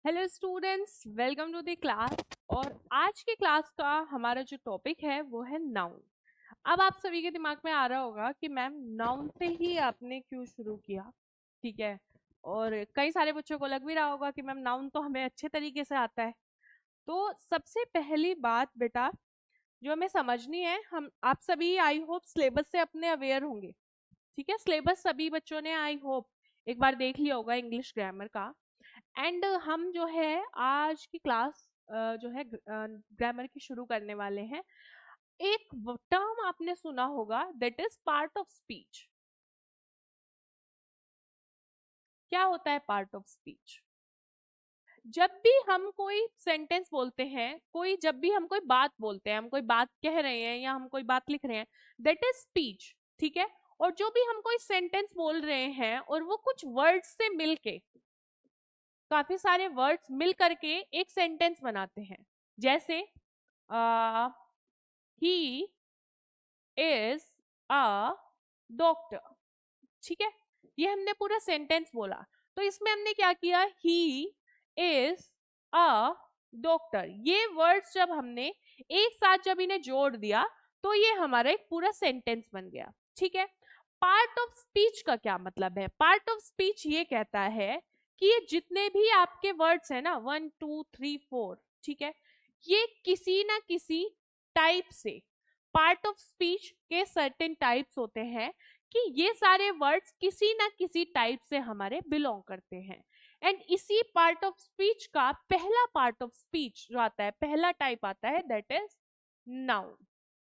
Hello students, welcome to the class. और आज के क्लास का हमारा जो टॉपिक है वो है नाउन। अब आप सभी के दिमाग में आ रहा होगा कि मैम नाउन से ही आपने क्यों शुरू किया। ठीक है, और कई सारे बच्चों को लग भी रहा होगा कि मैम नाउन तो हमें अच्छे तरीके से आता है। तो सबसे पहली बात बेटा जो हमें समझनी है, हम आप सभी आई होप सिलेबस से अपने अवेयर होंगे। ठीक है, सिलेबस सभी बच्चों ने आई होप एक बार देख लिया होगा इंग्लिश ग्रामर का। एंड हम जो है आज की क्लास जो है ग्रामर की शुरू करने वाले हैं। एक टर्म आपने सुना होगा, that is part of speech. क्या होता है पार्ट ऑफ स्पीच? जब भी हम कोई सेंटेंस बोलते हैं, जब भी हम कोई बात बोलते हैं, हम कोई बात कह रहे हैं या हम कोई बात लिख रहे हैं, दैट इज स्पीच। ठीक है, और जो भी हम कोई सेंटेंस बोल रहे हैं और वो कुछ वर्ड्स से मिलके, काफी सारे वर्ड्स मिल करके एक सेंटेंस बनाते हैं। जैसे ही इज अ डॉक्टर। ठीक है, ये हमने पूरा सेंटेंस बोला। तो इसमें हमने क्या किया, ही इज अ डॉक्टर, ये वर्ड्स जब हमने एक साथ जब इन्हें जोड़ दिया तो ये हमारा एक पूरा सेंटेंस बन गया। ठीक है, पार्ट ऑफ स्पीच का क्या मतलब है? पार्ट ऑफ स्पीच ये कहता है कि ये जितने भी आपके वर्ड्स है ना, 1 2 3 4, ठीक है, ये किसी ना किसी टाइप से, पार्ट ऑफ स्पीच के सर्टेन टाइप्स होते हैं कि ये सारे वर्ड्स किसी ना किसी टाइप से हमारे बिलोंग करते हैं। एंड इसी पार्ट ऑफ स्पीच का पहला पार्ट ऑफ स्पीच जो आता है, पहला टाइप आता है, दैट इज नाउन।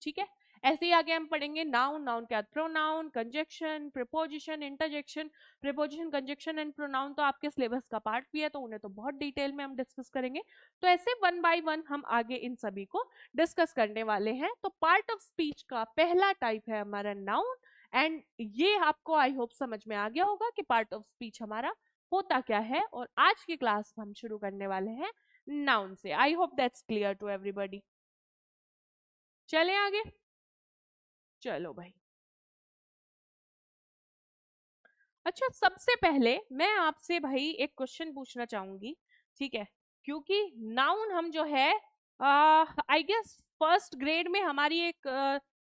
ठीक है, ऐसे ही आगे हम पढ़ेंगे नाउन। नाउन क्या? Pronoun, conjunction, preposition, interjection. Preposition, conjunction and pronoun तो आपके सिलेबस का पार्ट भी है, तो उन्हें तो बहुत डिटेल में हम डिस्कस करेंगे। तो ऐसे वन बाय वन हम आगे इन सभी को डिस्कस करने वाले हैं। तो पार्ट ऑफ स्पीच का पहला टाइप है हमारा नाउन। एंड ये आपको आई होप समझ में आ गया होगा कि पार्ट ऑफ स्पीच हमारा होता क्या है। और आज की क्लास हम शुरू करने वाले हैं नाउन से। I hope that's clear to everybody. चलें आगे। चलो भाई। अच्छा, सबसे पहले मैं आपसे भाई एक क्वेश्चन पूछना चाहूंगी। ठीक है, क्योंकि नाउन हम जो है आई गेस फर्स्ट ग्रेड में हमारी एक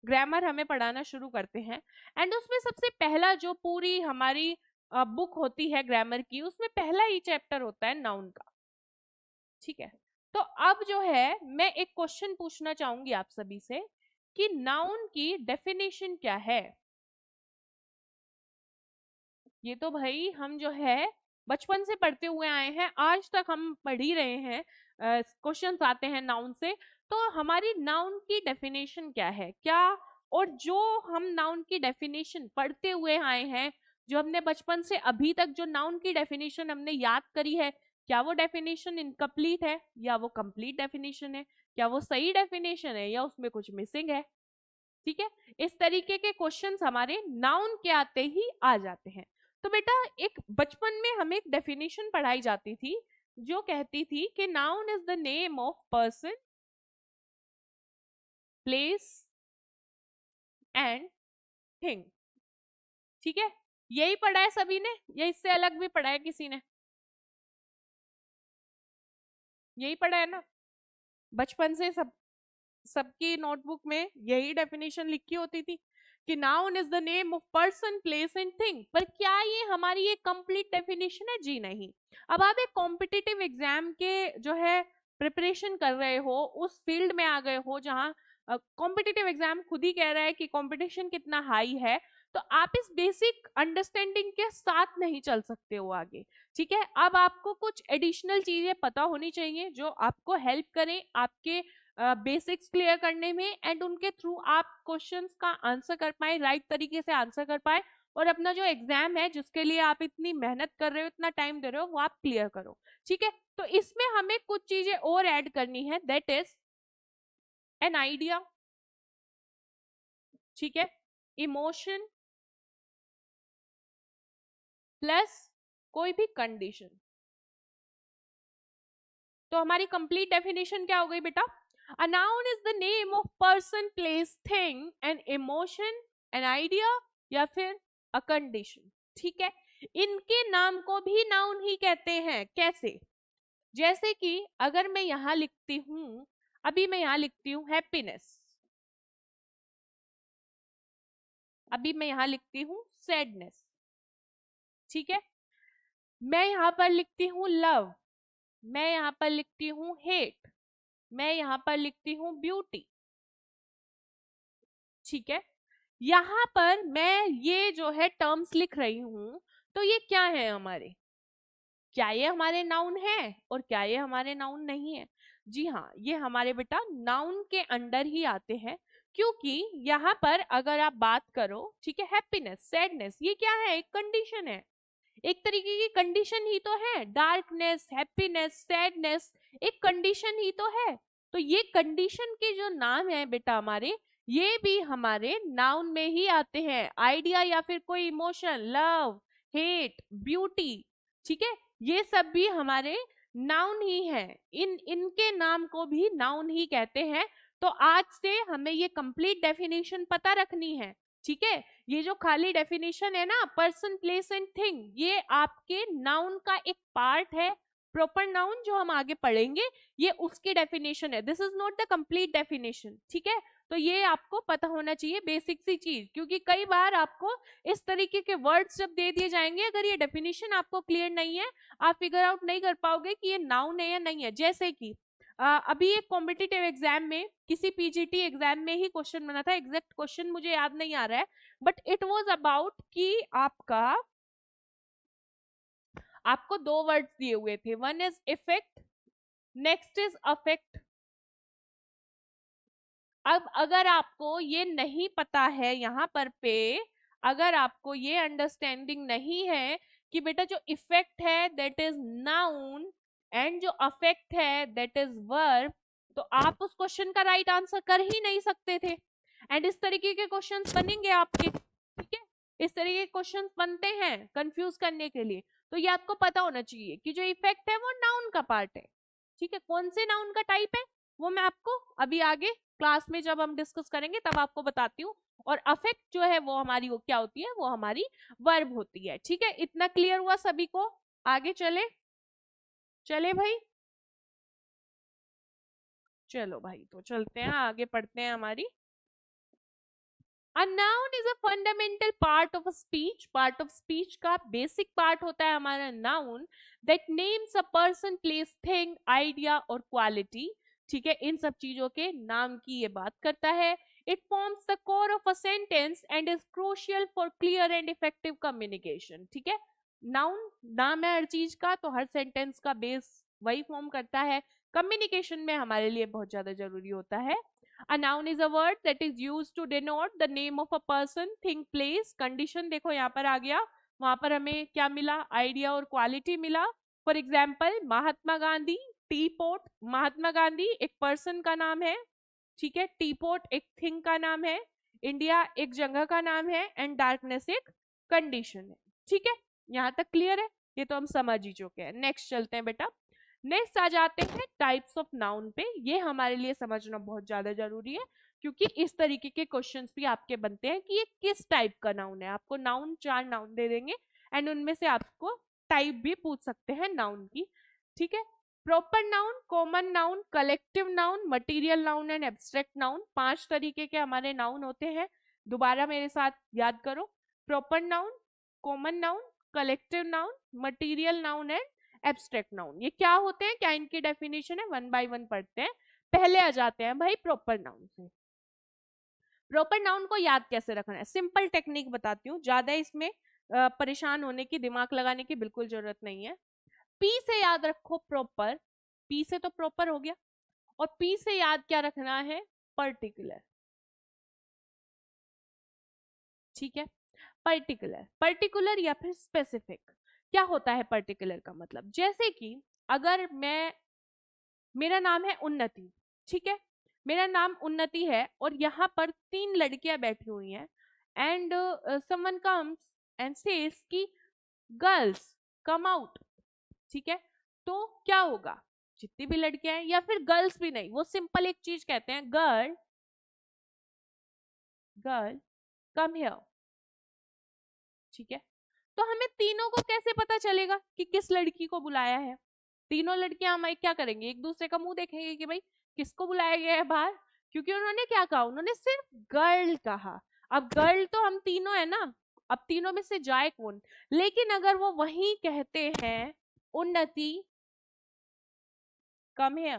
ग्रामर हमें पढ़ाना शुरू करते हैं। एंड उसमें सबसे पहला जो पूरी हमारी बुक होती है ग्रामर की, उसमें पहला ही चैप्टर होता है नाउन का। ठीक है, तो अब जो है मैं एक क्वेश्चन पूछना चाहूंगी आप सभी से कि नाउन की डेफिनेशन क्या है। ये तो भाई हम जो है बचपन से पढ़ते हुए आए हैं, आज तक हम पढ़ ही रहे हैं। क्वेश्चंस आते हैं नाउन से, तो हमारी नाउन की डेफिनेशन क्या है क्या? और जो हम नाउन की डेफिनेशन पढ़ते हुए आए हैं, जो हमने बचपन से अभी तक जो नाउन की डेफिनेशन हमने याद करी है, क्या वो डेफिनेशन इनकम्प्लीट है या वो कंप्लीट डेफिनेशन है? क्या वो सही डेफिनेशन है या उसमें कुछ मिसिंग है? ठीक है, इस तरीके के क्वेश्चंस हमारे नाउन के आते ही आ जाते हैं। तो बेटा, एक बचपन में हमें एक डेफिनेशन पढ़ाई जाती थी जो कहती थी कि noun is the name of person, place and thing. ठीक है, यही पढ़ा है सभी ने या इससे अलग भी पढ़ा है किसी ने? यही पढ़ा है ना बचपन से सब, सबकी नोटबुक में यही डेफिनेशन लिखी होती थी कि noun is the name of person, place and thing. पर क्या ये हमारी एक कंप्लीट डेफिनेशन है? जी नहीं। अब आप एक कॉम्पिटिटिव एग्जाम के जो है प्रिपरेशन कर रहे हो, उस फील्ड में आ गए हो जहां कॉम्पिटिटिव एग्जाम खुद ही कह रहा है कि कंपटीशन कितना हाई है, तो आप इस बेसिक अंडरस्टैंडिंग के साथ नहीं चल सकते हो आगे। ठीक है, अब आपको कुछ एडिशनल चीजें पता होनी चाहिए जो आपको हेल्प करें आपके बेसिक्स क्लियर करने में, एंड उनके थ्रू आप क्वेश्चंस का आंसर कर पाए, राइट तरीके से आंसर कर पाए, और अपना जो एग्जाम है जिसके लिए आप इतनी मेहनत कर रहे हो, इतना टाइम दे रहे हो, वो आप क्लियर करो। ठीक है, तो इसमें हमें कुछ चीजें और ऐड करनी है, दैट इज एन आइडिया। ठीक है, इमोशन प्लस कोई भी कंडीशन। तो हमारी कंप्लीट डेफिनेशन क्या हो गई बेटा? A noun is the name of person, place, thing, an emotion, an idea या फिर अ कंडीशन। ठीक है, इनके नाम को भी नाउन ही कहते हैं। कैसे? जैसे कि अगर मैं यहां लिखती हूं, अभी मैं यहां लिखती हूं हैप्पीनेस, अभी मैं यहां लिखती हूं सैडनेस, ठीक है। मैं यहां पर लिखती हूं लव, मैं यहां पर लिखती हूं हेट, मैं यहां पर लिखती हूं ब्यूटी, ठीक है। यहां पर मैं ये जो है टर्म्स लिख रही हूं, तो ये क्या है हमारे, क्या ये हमारे नाउन है और क्या ये हमारे नाउन नहीं है? जी हाँ, ये हमारे बेटा नाउन के अंडर ही आते हैं, क्योंकि यहाँ पर अगर आप बात करो, ठीक है, हैप्पीनेस सैडनेस ये क्या है, एक कंडीशन है, एक तरीके की कंडीशन ही तो है। डार्कनेस, हैप्पीनेस, सैडनेस एक कंडीशन ही तो है। तो ये कंडीशन के जो नाम है बेटा हमारे, ये भी हमारे नाउन में ही आते हैं। आइडिया या फिर कोई इमोशन, लव, हेट, ब्यूटी, ठीक है, ये सब भी हमारे नाउन ही है। इनके नाम को भी नाउन ही कहते हैं। तो आज से हमें ये कंप्लीट डेफिनेशन पता रखनी है, ठीक है। ये जो खाली डेफिनेशन है ना, पर्सन, प्लेस एंड थिंग, ये आपके नाउन का एक पार्ट है। प्रॉपर नाउन जो हम आगे पढ़ेंगे, ये उसकी डेफिनेशन है। This is not the complete definition, ठीक है। तो ये आपको पता होना चाहिए, बेसिक सी चीज, क्योंकि कई बार आपको इस तरीके के वर्ड्स जब दे दिए जाएंगे, अगर ये डेफिनेशन आपको क्लियर नहीं है, आप फिगर आउट नहीं कर पाओगे कि ये नाउन है या नहीं है। जैसे कि अभी एक कॉम्पिटिटिव एग्जाम में, किसी पीजीटी एग्जाम में ही क्वेश्चन बना था, एग्जैक्ट क्वेश्चन मुझे याद नहीं आ रहा है, बट इट वाज अबाउट कि आपको दो वर्ड्स दिए हुए थे, one is effect, next is affect. अब अगर आपको ये नहीं पता है, यहाँ पर पे अगर आपको ये अंडरस्टैंडिंग नहीं है कि बेटा जो इफेक्ट है दैट इज नाउन एंड जो अफेक्ट है दैट इज वर्ब, तो आप उस क्वेश्चन का राइट आंसर कर ही नहीं सकते थे। एंड इस तरीके के क्वेश्चंस बनेंगे आपके, ठीक है, इस तरीके के क्वेश्चंस बनते हैं कंफ्यूज करने के लिए। तो ये आपको पता होना चाहिए कि जो इफेक्ट है वो नाउन का पार्ट है, ठीक है। कौन से नाउन का टाइप है वो मैं आपको अभी आगे क्लास में जब हम डिस्कस करेंगे तब आपको बताती हूँ। और अफेक्ट जो है वो हमारी, वो क्या होती है, वो हमारी वर्ब होती है, ठीक है। इतना क्लियर हुआ सभी को? आगे चले, चले भाई, चलो भाई तो चलते हैं आगे, पढ़ते हैं हमारी। A noun is a fundamental part of a speech. Part of speech का basic part होता है हमारा noun that names a person, place, thing, idea और quality. ठीक है, इन सब चीजों के नाम की ये बात करता है. It forms the core of a sentence and is crucial for clear and effective communication. ठीक है, noun नाम है हर चीज का, तो हर sentence का base वही form करता है. Communication में हमारे लिए बहुत ज्यादा जरूरी होता है. A noun is a word that is used to denote the name of a person, thing, place, condition. देखो यहाँ पर आ गया, वहां पर हमें क्या मिला, आइडिया और क्वालिटी मिला. For example Mahatma Gandhi, teapot, Mahatma Gandhi एक पर्सन का नाम है, ठीक है, टी पोट एक थिंग का नाम है, इंडिया एक जगह का नाम है, एंड डार्कनेस एक कंडीशन है, ठीक है। यहाँ तक क्लियर है, ये तो हम समझ ही चुके हैं। नेक्स्ट चलते हैं बेटा, नेक्स्ट आ जाते हैं टाइप्स ऑफ नाउन पे। ये हमारे लिए समझना बहुत ज्यादा जरूरी है, क्योंकि इस तरीके के क्वेश्चंस भी आपके बनते हैं कि ये किस टाइप का नाउन है। आपको नाउन, 4 नाउन दे देंगे एंड उनमें से आपको टाइप भी पूछ सकते हैं नाउन की, ठीक है। Proper noun, common noun, collective noun, material noun and abstract noun, 5 तरीके के हमारे नाउन होते हैं। दोबारा मेरे साथ याद करो, proper noun, common noun, collective noun, material noun and abstract noun. ये क्या होते हैं, क्या इनकी डेफिनेशन है, वन बाय वन पढ़ते हैं। पहले आ जाते हैं भाई प्रॉपर नाउन से। प्रॉपर नाउन को याद कैसे रखना है, सिंपल टेक्निक बताती हूँ, ज्यादा इसमें परेशान होने की, दिमाग लगाने की बिल्कुल जरूरत नहीं है। पी से याद रखो प्रॉपर, पी से तो प्रॉपर हो गया, और पी से याद क्या रखना है, पर्टिकुलर, ठीक है। पर्टिकुलर, पर्टिकुलर या फिर स्पेसिफिक। क्या होता है पर्टिकुलर का मतलब, जैसे कि अगर मैं, मेरा नाम है उन्नति, ठीक है, मेरा नाम उन्नति है और यहाँ पर 3 लड़कियां बैठी हुई हैं, and someone comes and says कि गर्ल्स कम आउट, ठीक है। तो क्या होगा, जितनी भी लड़कियां हैं, या फिर गर्ल्स भी नहीं, वो सिंपल एक चीज कहते हैं, गर्ल, गर्ल कम हियर, ठीक है। तो हमें तीनों को कैसे पता चलेगा कि किस लड़की को बुलाया है, तीनों लड़कियां हम क्या करेंगे, एक दूसरे का मुंह देखेंगे कि भाई किसको बुलाया गया है बाहर, क्योंकि उन्होंने क्या कहा, उन्होंने सिर्फ गर्ल कहा। अब गर्ल तो हम तीनों है ना, अब तीनों में से जाए कौन। लेकिन अगर वो वही कहते हैं उन्नति कम है,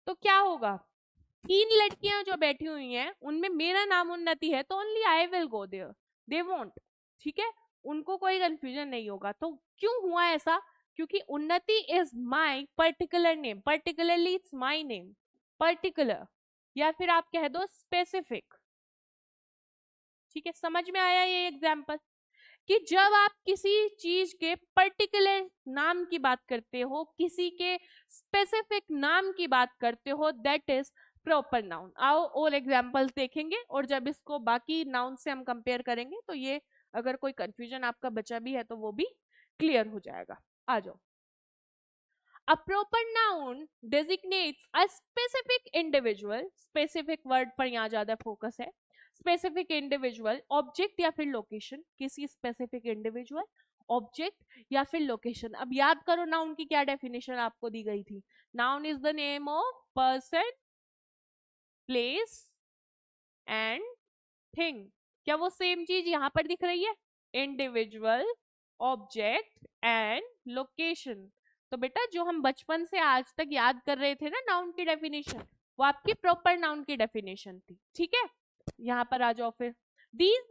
तो क्या होगा, तीन लड़कियां जो बैठी हुई हैं उनमें मेरा नाम उन्नति है, तो only I will go there, they won't. ठीक है, उनको कोई कंफ्यूजन नहीं होगा। तो क्यों हुआ ऐसा, क्योंकि उन्नति is my particular name, particularly it's my name, particular, या फिर आप कह दो स्पेसिफिक। ठीक है, समझ में आया ये एग्जाम्पल, कि जब आप किसी चीज के पर्टिकुलर नाम की बात करते हो, किसी के स्पेसिफिक नाम की बात करते हो, दैट इज प्रॉपर नाउन। आओ और एग्जांपल्स देखेंगे, और जब इसको बाकी नाउन से हम कंपेयर करेंगे तो ये अगर कोई कंफ्यूजन आपका बचा भी है तो वो भी क्लियर हो जाएगा। आ जाओ। A proper noun designates a specific individual, specific word पर यहाँ ज्यादा फोकस है, स्पेसिफिक इंडिविजुअल, ऑब्जेक्ट या फिर लोकेशन, किसी स्पेसिफिक इंडिविजुअल, ऑब्जेक्ट या फिर लोकेशन। अब याद करो नाउन की क्या डेफिनेशन आपको दी गई थी, noun is the name of person, place and thing. क्या वो सेम चीज यहाँ पर दिख रही है, इंडिविजुअल, ऑब्जेक्ट एंड लोकेशन। तो बेटा जो हम बचपन से आज तक याद कर रहे थे ना नाउन की डेफिनेशन, वो आपकी प्रॉपर नाउन की डेफिनेशन थी। ठीक है, यहाँ पर आ जाओ फिर। These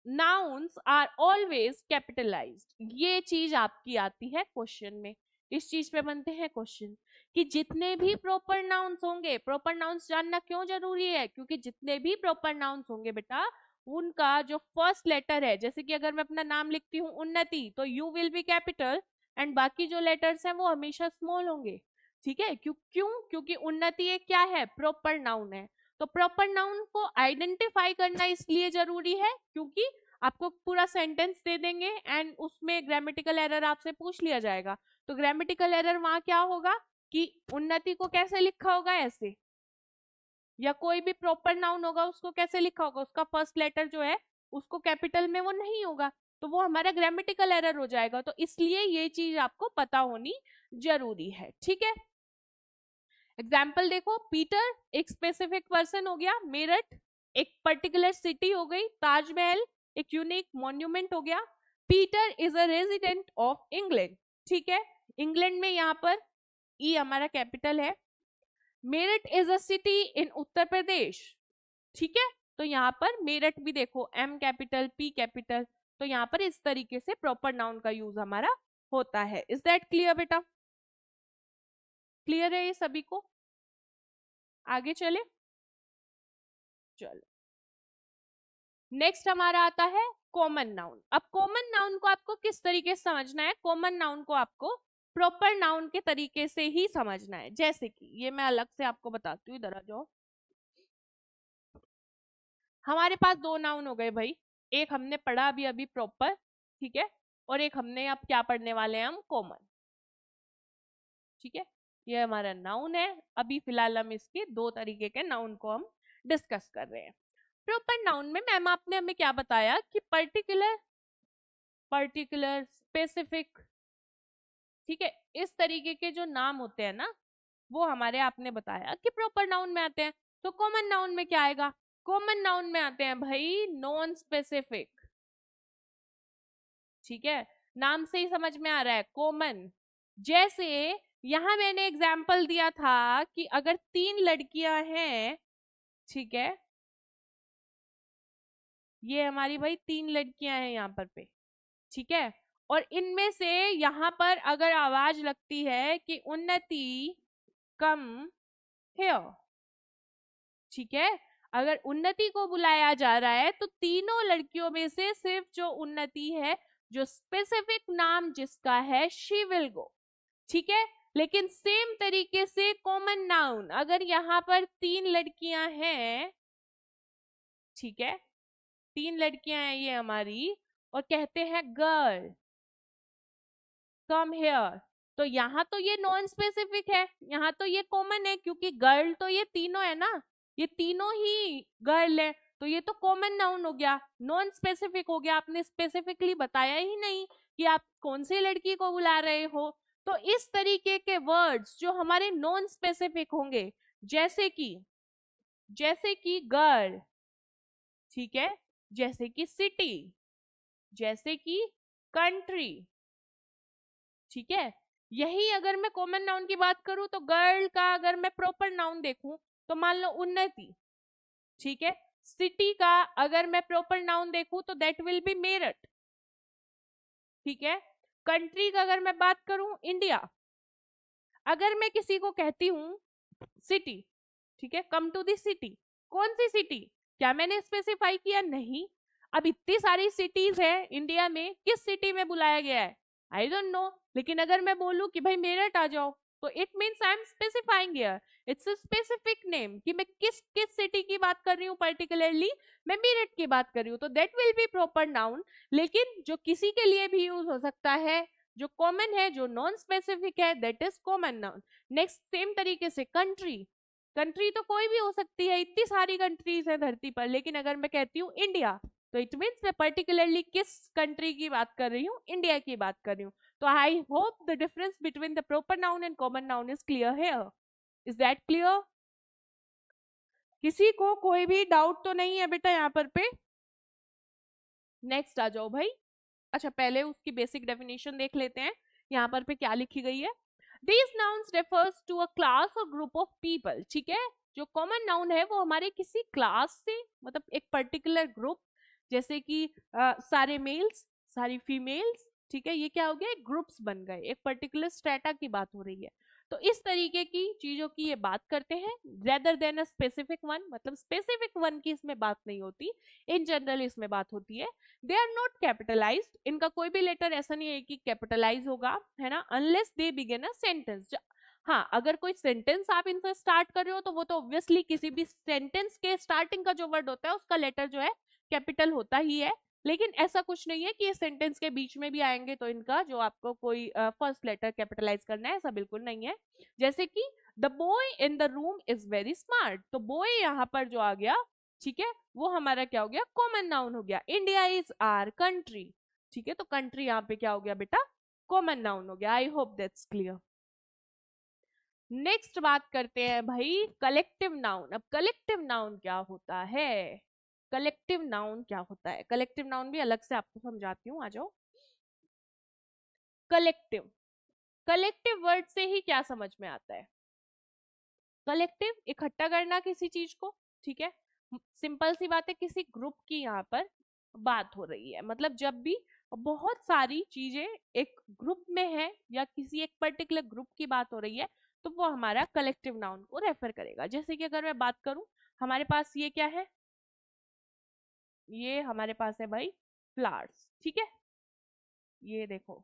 nouns are always capitalised, ये चीज आपकी आती है क्वेश्चन में, इस चीज पे बनते हैं क्वेश्चन, कि जितने भी प्रॉपर नाउन्स होंगे, प्रॉपर नाउन्स जानना क्यों जरूरी है, क्योंकि जितने भी प्रॉपर नाउन्स होंगे बेटा, उनका जो फर्स्ट लेटर है, जैसे कि अगर मैं अपना नाम लिखती हूँ उन्नति, तो you will be capital and बाकी जो लेटर्स हैं वो हमेशा स्मॉल होंगे। ठीक है, क्यों क्योंकि उन्नति एक क्या है, प्रॉपर नाउन है। तो प्रॉपर नाउन को आइडेंटिफाई करना इसलिए जरूरी है क्योंकि आपको पूरा सेंटेंस दे देंगे एंड उसमें ग्रामेटिकल एरर आपसे पूछ लिया जाएगा। तो ग्रामेटिकल एरर वहां क्या होगा कि उन्नति को कैसे लिखा होगा, ऐसे, या कोई भी प्रॉपर नाउन होगा उसको कैसे लिखा होगा, उसका फर्स्ट लेटर जो है उसको कैपिटल में वो नहीं होगा, तो वो हमारा ग्रामेटिकल एरर हो जाएगा। तो इसलिए ये चीज आपको पता होनी जरूरी है। ठीक है, एग्जाम्पल देखो, पीटर एक स्पेसिफिक पर्सन हो गया, मेरठ एक पर्टिकुलर सिटी हो गई, ताजमहल एक यूनिक मॉन्यूमेंट हो गया, Peter is a resident of England. ठीक है, इंग्लैंड में यहाँ पर ई हमारा कैपिटल है, Meerut is a city in Uttar Pradesh. ठीक है, तो यहाँ पर मेरठ भी देखो एम कैपिटल पी कैपिटल, तो यहाँ पर इस तरीके से प्रॉपर नाउन का यूज हमारा होता है। इज दैट क्लियर बेटा, क्लियर है ये सभी को, आगे चले। चलो नेक्स्ट हमारा आता है कॉमन नाउन। अब कॉमन नाउन को आपको किस तरीके से समझना है, कॉमन नाउन को आपको प्रॉपर नाउन के तरीके से ही समझना है। जैसे कि ये मैं अलग से आपको बताती हूँ, इधर आ जाओ। हमारे पास दो नाउन हो गए भाई, एक हमने पढ़ा अभी अभी प्रॉपर, ठीक है, और एक हमने अब क्या पढ़ने वाले हैं हम, कॉमन। ठीक है, ये हमारा नाउन है, अभी फिलहाल हम इसके दो तरीके के नाउन को हम डिस्कस कर रहे हैं। प्रॉपर नाउन में मैम आपने हमें क्या बताया कि पर्टिकुलर, पर्टिकुलर, स्पेसिफिक, ठीक है, इस तरीके के जो नाम होते हैं ना वो हमारे आपने बताया कि प्रॉपर नाउन में आते हैं। तो कॉमन नाउन में क्या आएगा, कॉमन नाउन में आते हैं भाई नॉन स्पेसिफिक। ठीक है, नाम से ही समझ में आ रहा है कॉमन। जैसे यहां मैंने एग्जाम्पल दिया था कि अगर तीन लड़कियां हैं, ठीक है, ये हमारी भाई तीन लड़कियां हैं यहाँ पर पे, ठीक है, और इनमें से यहाँ पर अगर आवाज लगती है कि उन्नति कम हियर, ठीक है, अगर उन्नति को बुलाया जा रहा है तो तीनों लड़कियों में से सिर्फ जो उन्नति है, जो स्पेसिफिक नाम जिसका है, शी विल गो। ठीक है, लेकिन सेम तरीके से कॉमन नाउन, अगर यहाँ पर तीन लड़कियां हैं, ठीक है, तीन लड़कियां हैं ये हमारी, और कहते हैं गर्ल कम हेयर, तो यहाँ तो ये नॉन स्पेसिफिक है, यहाँ तो ये कॉमन है, क्योंकि गर्ल तो ये तीनों है ना, ये तीनों ही गर्ल है, तो ये तो कॉमन नाउन हो गया, नॉन स्पेसिफिक हो गया, आपने स्पेसिफिकली बताया ही नहीं कि आप कौन सी लड़की को बुला रहे हो। तो इस तरीके के वर्ड्स जो हमारे नॉन स्पेसिफिक होंगे, जैसे कि गर्ल, ठीक है, जैसे कि सिटी, जैसे कि कंट्री, ठीक है। यही अगर मैं कॉमन नाउन की बात करूं तो गर्ल का अगर मैं प्रॉपर नाउन देखूं तो मान लो उन्नति, ठीक है। सिटी का अगर मैं प्रॉपर नाउन देखूं तो दैट विल बी मेरठ, ठीक है। कंट्री का अगर मैं बात करूं इंडिया। अगर मैं किसी को कहती हूं सिटी, ठीक है, कम टू दी सिटी, कौन सी सिटी, क्या मैंने स्पेसिफाई किया? नहीं। अब इतनी सारी सिटीज है इंडिया में, किस सिटी में बुलाया गया है? I don't know. लेकिन अगर मैं बोलूं कि भाई मेरठ आ जाओ, तो it means I am specifying here, it's a specific name, कि मैं किस किस सिटी की बात कर रही हूँ पर्टिकुलरली, मैं मेरठ की बात कर रही हूँ, तो that will B proper noun. लेकिन जो किसी के लिए भी यूज हो सकता है, जो कॉमन है, जो नॉन स्पेसिफिक है, that is common noun. Next same तरीके से कंट्री, कंट्री तो कोई भी हो सकती है, इतनी सारी कंट्रीज है धरती पर, लेकिन अगर मैं कहती हूँ इंडिया, तो इट मीन्स मैं पर्टिकुलरली किस कंट्री की बात कर रही हूँ, इंडिया की बात कर रही हूँ। तो I hope the difference between the proper noun and common noun is clear here. Is that clear? किसी को कोई भी डाउट तो नहीं है बेटा यहाँ पर पे? नेक्स्ट आ जाओ भाई। अच्छा, पहले उसकी बेसिक डेफिनेशन देख लेते हैं, यहाँ पर पे क्या लिखी गई है। These nouns refers to a class or group of people, ठीक है। जो कॉमन नाउन है वो हमारे किसी क्लास से, मतलब एक पर्टिकुलर ग्रुप, जैसे कि सारे मेल्स, सारी फीमेल्स, ठीक है, ये क्या हो गया, ग्रुप्स बन गए, एक पर्टिकुलर स्ट्रेटा की बात हो रही है। तो इस तरीके की चीजों की ये बात करते हैं, rather than a specific one, मतलब स्पेसिफिक वन की इसमें बात नहीं होती, इन जनरल इसमें बात होती है। दे आर नॉट कैपिटलाइज्ड, इनका कोई भी लेटर ऐसा नहीं है कि कैपिटलाइज होगा, है ना, unless they begin a sentence. हाँ, अगर कोई सेंटेंस आप इनसे स्टार्ट कर रहे हो तो वो तो ऑब्वियसली किसी भी सेंटेंस के स्टार्टिंग का जो वर्ड होता है उसका लेटर जो है कैपिटल होता ही है। लेकिन ऐसा कुछ नहीं है कि ये सेंटेंस के बीच में भी आएंगे तो इनका जो आपको कोई फर्स्ट लेटर कैपिटलाइज करना है, ऐसा बिल्कुल नहीं है। जैसे कि the boy in the room is very smart, तो बॉय यहाँ पर जो आ गया, ठीक है, वो हमारा क्या हो गया, कॉमन नाउन हो गया। इंडिया इज आर कंट्री, ठीक है, तो कंट्री यहाँ पे क्या हो गया बेटा, कॉमन नाउन हो गया। आई होप दैट्स क्लियर। नेक्स्ट बात करते हैं भाई कलेक्टिव नाउन। अब कलेक्टिव नाउन क्या होता है, कलेक्टिव नाउन क्या होता है, कलेक्टिव नाउन भी अलग से आपको समझाती हूँ, आ जाओ। कलेक्टिव, कलेक्टिव वर्ड से ही क्या समझ में आता है, कलेक्टिव इकट्ठा करना किसी चीज को, ठीक है। सिंपल सी बात है, किसी ग्रुप की यहाँ पर बात हो रही है, मतलब जब भी बहुत सारी चीजें एक ग्रुप में है या किसी एक पर्टिकुलर ग्रुप की बात हो रही है, तो वो हमारा कलेक्टिव नाउन को रेफर करेगा। जैसे कि अगर मैं बात करूं, हमारे पास ये क्या है, ये हमारे पास है भाई फ्लावर्स, ठीक है, ये देखो,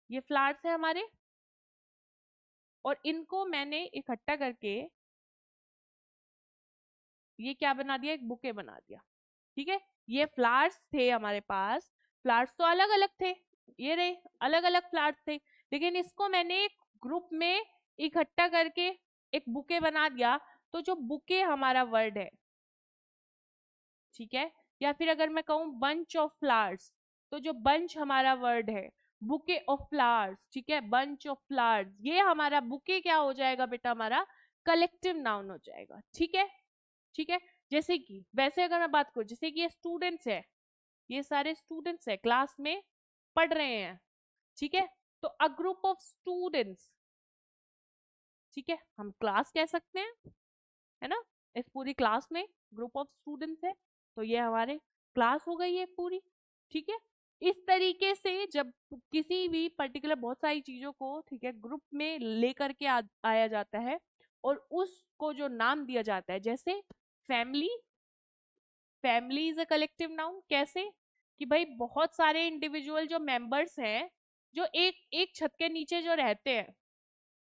ये फ्लावर्स है हमारे, और इनको मैंने इकट्ठा करके ये क्या बना दिया, एक बुके बना दिया, ठीक है। ये फ्लावर्स थे हमारे पास, फ्लावर्स तो अलग अलग थे, ये रहे अलग अलग फ्लावर्स थे, लेकिन इसको मैंने एक ग्रुप में इकट्ठा करके एक बुके बना दिया, तो जो बुके हमारा वर्ड है, ठीक है, या फिर अगर मैं कहूँ बंच ऑफ फ्लावर्स, तो जो बंच हमारा वर्ड है, बुके ऑफ फ्लावर्स, ठीक है, बंच ऑफ फ्लावर्स, ये हमारा बुके क्या हो जाएगा बेटा, हमारा कलेक्टिव नाउन हो जाएगा, ठीक है, ठीक है। जैसे कि वैसे अगर मैं बात करूं, जैसे कि ये स्टूडेंट्स है, ये सारे स्टूडेंट्स है, क्लास में पढ़ रहे हैं, ठीक है, तो अ ग्रुप ऑफ स्टूडेंट्स, ठीक है, हम क्लास कह सकते हैं, है ना, इस पूरी क्लास में ग्रुप ऑफ स्टूडेंट्स है, तो ये हमारे क्लास हो गई है पूरी, ठीक है। इस तरीके से जब किसी भी पर्टिकुलर बहुत सारी चीजों को, ठीक है, ग्रुप में लेकर के आया जाता है और उसको जो नाम दिया जाता है, जैसे family, family is a collective noun. कैसे, कि भाई बहुत सारे इंडिविजुअल जो मेंबर्स हैं, जो एक एक छत के नीचे जो रहते हैं,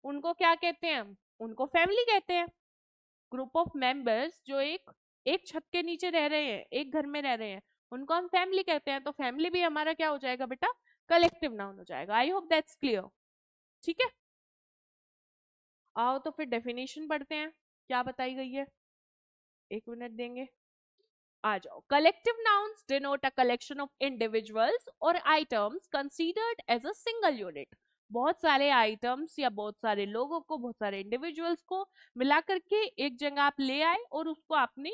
उनको क्या कहते हैं हम, उनको फैमिली कहते हैं। ग्रुप ऑफ मेंबर्स जो एक एक छत के नीचे रह रहे हैं, एक घर में रह रहे हैं, उनको हम फैमिली कहते हैं। तो फैमिली भी हमारा क्या हो जाएगा बेटा, कलेक्टिव नाउन हो जाएगा। आई होप दैट्स क्लियर, ठीक है। आओ तो फिर डेफिनेशन पढ़ते हैं, क्या बताई गई है, एक मिनट देंगे। आ जाओ, collective nouns denote a collection of individuals और items considered as a single unit. बहुत सारे आइटम्स या बहुत सारे लोगों को, बहुत सारे इंडिविजुअल्स को मिला करके एक जगह आप ले आए और उसको आपने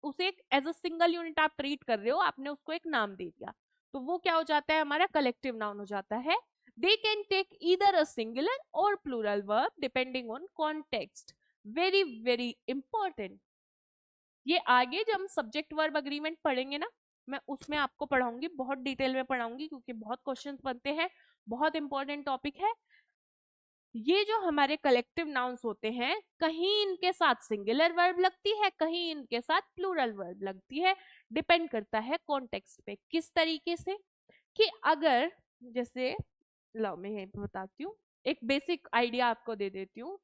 उसे एक एज अ सिंगल यूनिट आप ट्रीट कर रहे हो, आपने उसको एक नाम दे दिया, तो वो क्या हो जाता है, हमारा कलेक्टिव नाउन हो जाता है। They can take either a singular और plural verb depending on context. Very very important. ये आगे जब हम सब्जेक्ट वर्ब अग्रीमेंट पढ़ेंगे ना, मैं उसमें आपको पढ़ाऊंगी, बहुत डिटेल में पढ़ाऊंगी, क्योंकि बहुत क्वेश्चंस बनते हैं, बहुत इंपॉर्टेंट टॉपिक है। ये जो हमारे कलेक्टिव नाउन्स होते हैं, कहीं इनके साथ सिंगुलर वर्ब लगती है, कहीं इनके साथ प्लूरल वर्ब लगती है, डिपेंड करता है कॉन्टेक्स्ट पे। किस तरीके से कि अगर जैसे, लो मैं ये बताती हूँ, एक बेसिक आइडिया आपको दे देती हूँ।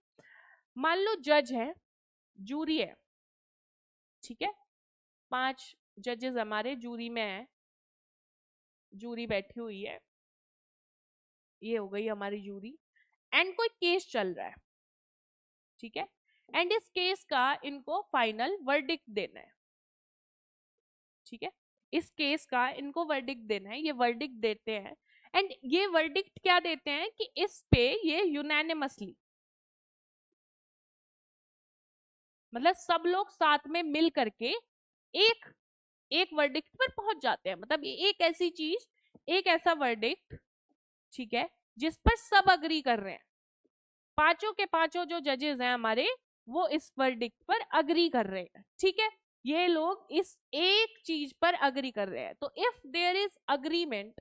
मान लो जज है, जूरी है, ठीक है, 5 जजेस हमारे जूरी में है, जूरी बैठी हुई है, ये हो गई हमारी जूरी, एंड कोई केस चल रहा है, ठीक है, एंड इस केस का इनको फाइनल वर्डिक्ट देना है, ठीक है, इस केस का इनको वर्डिक्ट देना है, ये वर्डिक्ट देते हैं, एंड ये वर्डिक्ट क्या देते हैं कि इस पे ये यूनानिमसली, मतलब सब लोग साथ में मिल करके एक एक वर्डिक्ट पर पहुंच जाते हैं, मतलब एक ऐसी चीज, एक ऐसा वर्डिक्ट, ठीक है, जिस पर सब अग्री कर रहे हैं, पांचों के पांचों जो जजेस हैं हमारे, वो इस वर्डिक्ट पर अग्री कर रहे हैं, ठीक है, ये लोग इस एक चीज पर अग्री कर रहे हैं। तो if there is agreement,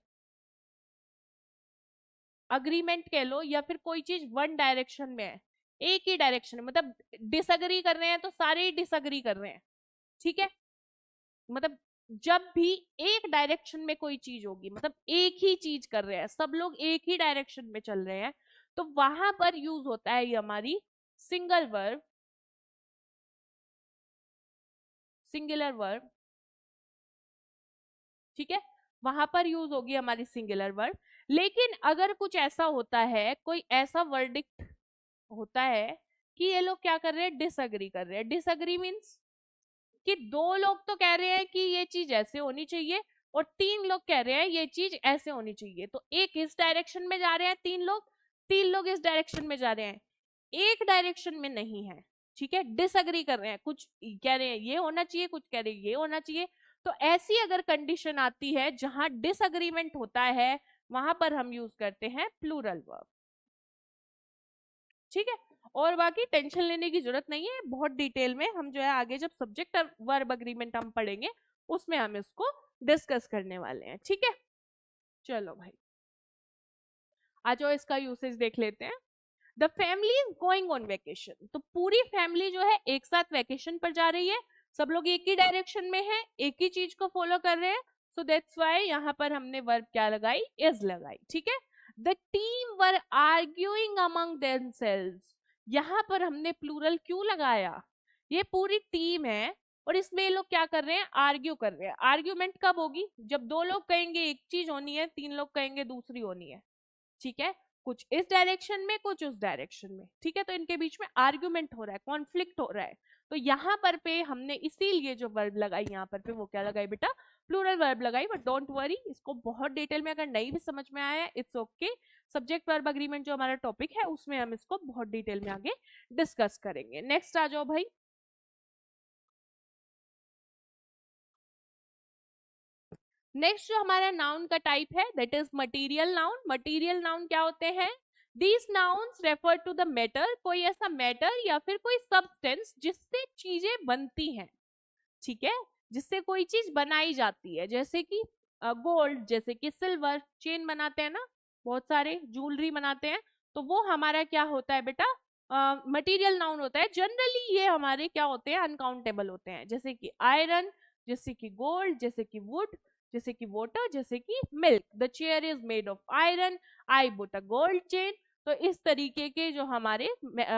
agreement कह लो, या फिर कोई चीज वन डायरेक्शन में है, एक ही डायरेक्शन में, मतलब डिसअग्री कर रहे हैं तो सारे ही डिसअग्री कर रहे हैं, ठीक है, मतलब जब भी एक डायरेक्शन में कोई चीज होगी, मतलब एक ही चीज कर रहे हैं, सब लोग एक ही डायरेक्शन में चल रहे हैं, तो वहां पर यूज होता है ये हमारी सिंगल वर्ब, सिंगुलर वर्ब, ठीक है, वहां पर यूज होगी हमारी सिंगुलर वर्ब। लेकिन अगर कुछ ऐसा होता है, कोई ऐसा वर्डिक्ट होता है कि ये लोग क्या कर रहे हैं, डिसअग्री कर रहे हैं। डिसअग्री मीन्स कि दो लोग तो कह रहे हैं कि ये चीज ऐसे होनी चाहिए और 3 लोग कह रहे हैं ये चीज ऐसे होनी चाहिए, तो एक इस डायरेक्शन में जा रहे हैं, 3 लोग इस डायरेक्शन में जा रहे हैं, एक डायरेक्शन में नहीं है, ठीक है, डिसअग्री कर रहे हैं, कुछ कह रहे हैं ये होना चाहिए, कुछ कह रहे हैं ये होना चाहिए। तो ऐसी अगर कंडीशन आती है जहां डिसअग्रीमेंट होता है, वहां पर हम यूज करते हैं प्लूरल वर्ब, ठीक है। और बाकी टेंशन लेने की जरूरत नहीं है, बहुत डिटेल में हम जो है आगे जब सब्जेक्ट वर्ब अग्रीमेंट हम पढ़ेंगे उसमें हम इसको डिस्कस करने वाले हैं, ठीक है। चलो भाई आ जाओ, इसका यूसेज देख लेते हैं। The family is going on vacation, तो पूरी फैमिली जो है एक साथ वेकेशन पर जा रही है, सब लोग एक ही डायरेक्शन में है, एक ही चीज को फॉलो कर रहे हैं, सो दैट्स व्हाई यहाँ पर हमने वर्ब क्या लगाई, इज लगाई, ठीक है। The team were arguing among themselves, यहाँ पर हमने प्लूरल क्यों लगाया, ये पूरी टीम है और इसमें ये लोग क्या कर रहे हैं, आर्ग्यू कर रहे हैं। आर्ग्यूमेंट कब होगी, जब 2 लोग कहेंगे एक चीज होनी है, 3 लोग कहेंगे दूसरी होनी है, ठीक है, कुछ इस डायरेक्शन में कुछ उस डायरेक्शन में, ठीक है, तो इनके बीच में आर्ग्यूमेंट हो रहा है, कॉन्फ्लिक्ट हो रहा है, तो यहाँ पर पे हमने इसीलिए जो वर्ब लगाई यहाँ पर पे वो क्या लगाई बेटा, प्लूरल वर्ब लगाई। बट डोंट वरी, इसको बहुत डिटेल में अगर नहीं भी समझ में आया, it's okay, subject verb agreement जो हमारा टॉपिक है उसमें हम इसको बहुत डिटेल में आगे डिस्कस करेंगे। नेक्स्ट आ जाओ भाई। नेक्स्ट जो हमारा नाउन का टाइप है that is material noun. Material noun क्या होते हैं, these nouns refer to the matter, कोई ऐसा मैटर या फिर कोई सब्सटेंस जिससे चीजें बनती हैं, ठीक है, जिससे कोई चीज बनाई जाती है, जैसे कि गोल्ड, जैसे कि सिल्वर, चेन बनाते हैं ना, बहुत सारे ज्वेलरी बनाते हैं, तो वो हमारा क्या होता है बेटा, मटेरियल नाउन होता है। जनरली ये हमारे क्या होते हैं, अनकाउंटेबल होते हैं, जैसे कि आयरन, जैसे कि गोल्ड, जैसे कि वुड, जैसे कि वाटर, जैसे कि milk. The chair is made of iron, I boot a gold chain. तो इस तरीके के जो हमारे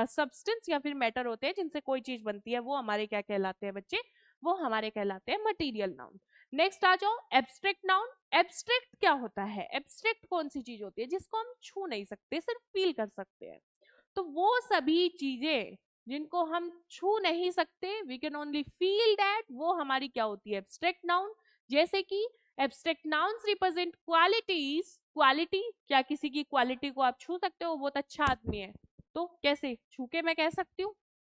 सब्सटेंस या फिर मैटर होते हैं जिनसे कोई चीज बनती है, वो हमारे क्या कहलाते हैं बच्चे, वो हमारे कहलाते हैं मटेरियल नाउन। नेक्स्ट आ जाओ एब्स्ट्रैक्ट नाउन। एब्स्ट्रैक्ट क्या होता है, एब्स्ट्रैक्ट कौन सी चीज होती है जिसको हम छू नहीं सकते, सिर्फ फील कर सकते हैं, तो वो सभी चीजें जिनको हम छू नहीं सकते, we can only feel that, वो हमारी क्या होती है, एब्स्ट्रैक्ट नाउन। जैसे कि abstract nouns represent qualities, quality, क्या किसी की क्वालिटी को आप छू सकते हो, बहुत अच्छा आदमी है, तो कैसे छू के मैं कह सकती हूँ,